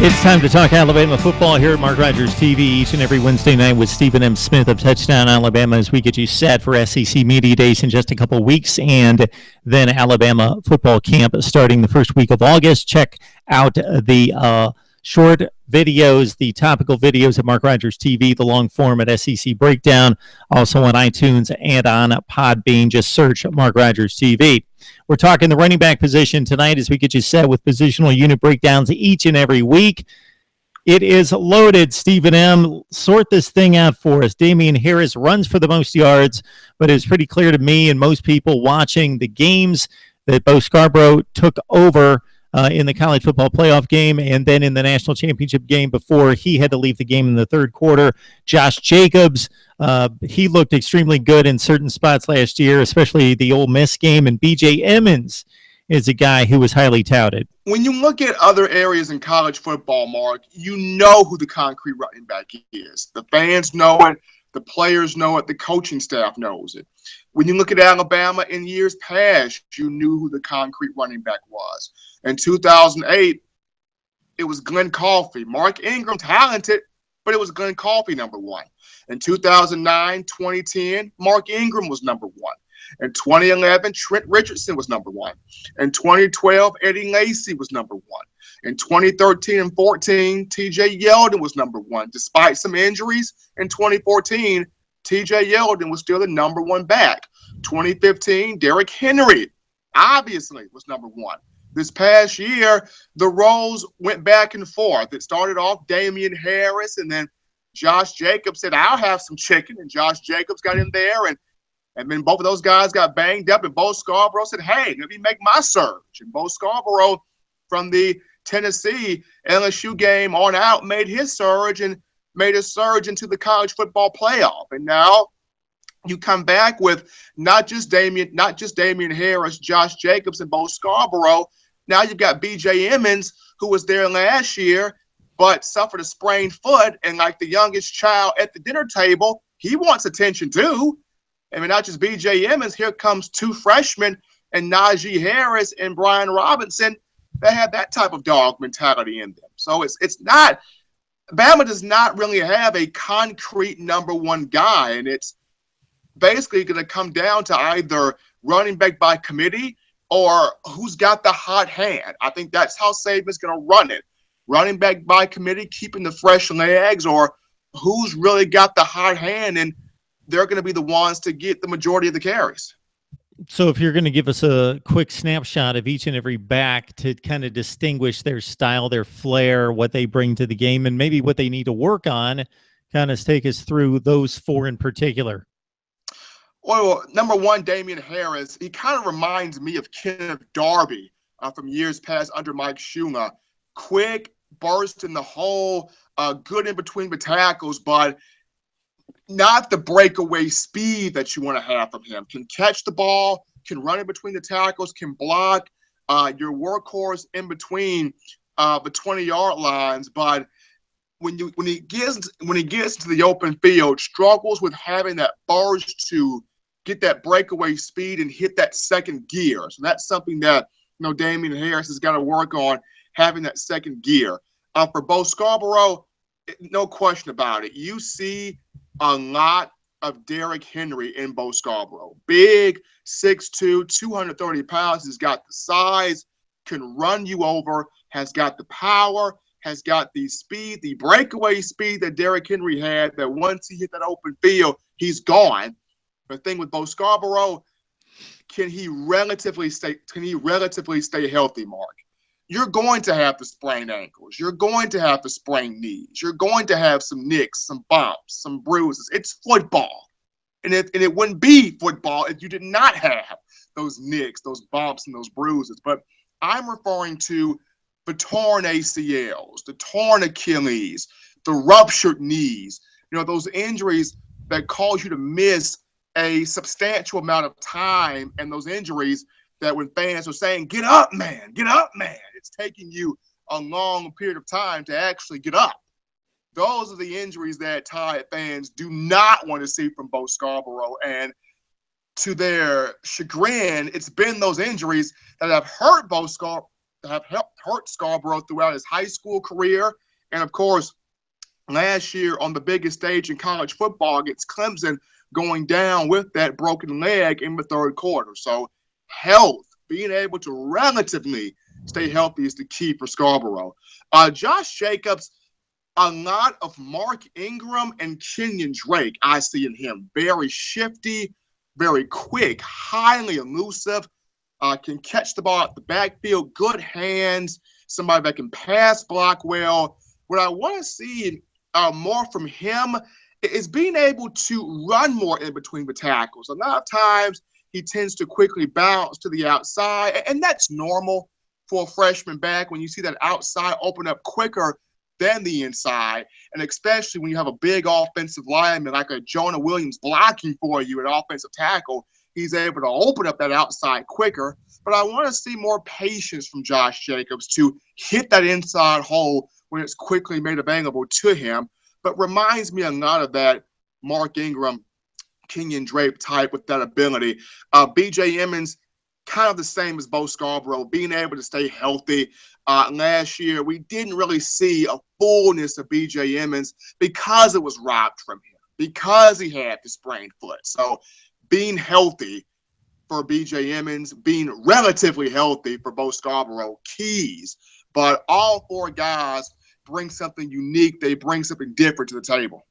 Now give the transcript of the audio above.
It's time to talk Alabama football here at Mark Rogers TV each and every Wednesday night with Stephen M. Smith of Touchdown Alabama as we get you set for SEC Media Days in just a couple weeks, and then Alabama football camp starting the first week of August. Check out the short videos, the topical videos at Mark Rogers TV, the long form at SEC Breakdown, also on iTunes and on Podbean. Just search Mark Rogers TV. We're talking the running back position tonight as we get you set with positional unit breakdowns each and every week. It is loaded. Stephen M., sort this thing out for us. Damien Harris runs for the most yards, but it's pretty clear to me and most people watching the games that Bo Scarbrough took over in the college football playoff game and then in the national championship game before he had to leave the game in the third quarter. Josh Jacobs, he looked extremely good in certain spots last year, especially the Ole Miss game, and B.J. Emmons is a guy who was highly touted. When you look at other areas in college football, Mark, you know who the concrete running back is. The fans know it. The players know it. The coaching staff knows it. When you look at Alabama in years past, you knew who the concrete running back was. In 2008, it was Glenn Coffey. Mark Ingram, talented, but it was Glenn Coffey number one. In 2009, 2010, Mark Ingram was number one. In 2011, Trent Richardson was number one. In 2012, Eddie Lacy was number one. In 2013 and 14, T.J. Yeldon was number one. Despite some injuries, in 2014, T.J. Yeldon was still the number one back. 2015, Derrick Henry, obviously, was number one. This past year, the roles went back and forth. It started off Damien Harris, and then Josh Jacobs said, I'll have some chicken, and Josh Jacobs got in there, and then both of those guys got banged up, and Bo Scarbrough said, hey, let me make my surge. And Bo Scarbrough from the Tennessee LSU game on out made his surge and made a surge into the college football playoff. And now you come back with not just Damien Harris, Josh Jacobs, and Bo Scarbrough. Now you've got B.J. Emmons, who was there last year, but suffered a sprained foot. And like the youngest child at the dinner table, he wants attention too. I mean, not just B.J. Emmons, here comes two freshmen and Najee Harris and Brian Robinson that have that type of dog mentality in them. So it's not – Bama does not really have a concrete number one guy, and it's basically going to come down to either running back by committee or who's got the hot hand. I think that's how Saban's going to run it. Running back by committee, keeping the fresh legs, or who's really got the hot hand, and they're going to be the ones to get the majority of the carries. So if you're going to give us a quick snapshot of each and every back to kind of distinguish their style, their flair, what they bring to the game, and maybe what they need to work on, kind of take us through those four in particular. Well, number one, Damien Harris. He kind of reminds me of Kenneth Darby from years past under Mike Shula. Quick, burst in the hole, good in between the tackles, but not the breakaway speed that you want to have from him. Can catch the ball, can run in between the tackles, can block, your workhorse in between the 20-yard lines. But when he gets to the open field, struggles with having that burst to get that breakaway speed and hit that second gear. So that's something that Damien Harris has got to work on, having that second gear. For Bo Scarbrough, no question about it. You see a lot of Derrick Henry in Bo Scarbrough. Big, 6'2", 230 pounds. He's got the size, can run you over, has got the power, has got the speed, the breakaway speed that Derrick Henry had, that once he hit that open field, he's gone. The thing with Bo Scarbrough, can he relatively stay healthy, Mark? You're going to have the sprained ankles. You're going to have the sprained knees. You're going to have some nicks, some bumps, some bruises. It's football. And it wouldn't be football if you did not have those nicks, those bumps, and those bruises. But I'm referring to the torn ACLs, the torn Achilles, the ruptured knees, those injuries that cause you to miss a substantial amount of time, and those injuries that when fans are saying, get up, man, it's taking you a long period of time to actually get up. Those are the injuries that Tide fans do not want to see from Bo Scarbrough. And to their chagrin, it's been those injuries that have hurt Bo Scarbrough have helped hurt Scarbrough throughout his high school career. And, of course, last year on the biggest stage in college football against Clemson, going down with that broken leg in the third quarter. So health, being able to relatively stay healthy is the key for Scarbrough. Josh Jacobs, a lot of Mark Ingram and Kenyon Drake I see in him. Very shifty, very quick, highly elusive, can catch the ball at the backfield, good hands, somebody that can pass block well. What I want to see more from him is being able to run more in between the tackles. A lot of times he tends to quickly bounce to the outside, and that's normal for a freshman back when you see that outside open up quicker than the inside, and especially when you have a big offensive lineman like a Jonah Williams blocking for you at offensive tackle, he's able to open up that outside quicker. But I want to see more patience from Josh Jacobs to hit that inside hole when it's quickly made available to him. But reminds me a lot of that Mark Ingram, Kenyon Drake type with that ability. B.J. Emmons, kind of the same as Bo Scarbrough, being able to stay healthy. Last year, we didn't really see a fullness of B.J. Emmons because it was robbed from him, because he had the sprained foot. So being healthy for B.J. Emmons, being relatively healthy for Bo Scarbrough, keys. But all four guys bring something unique. They bring something different to the table.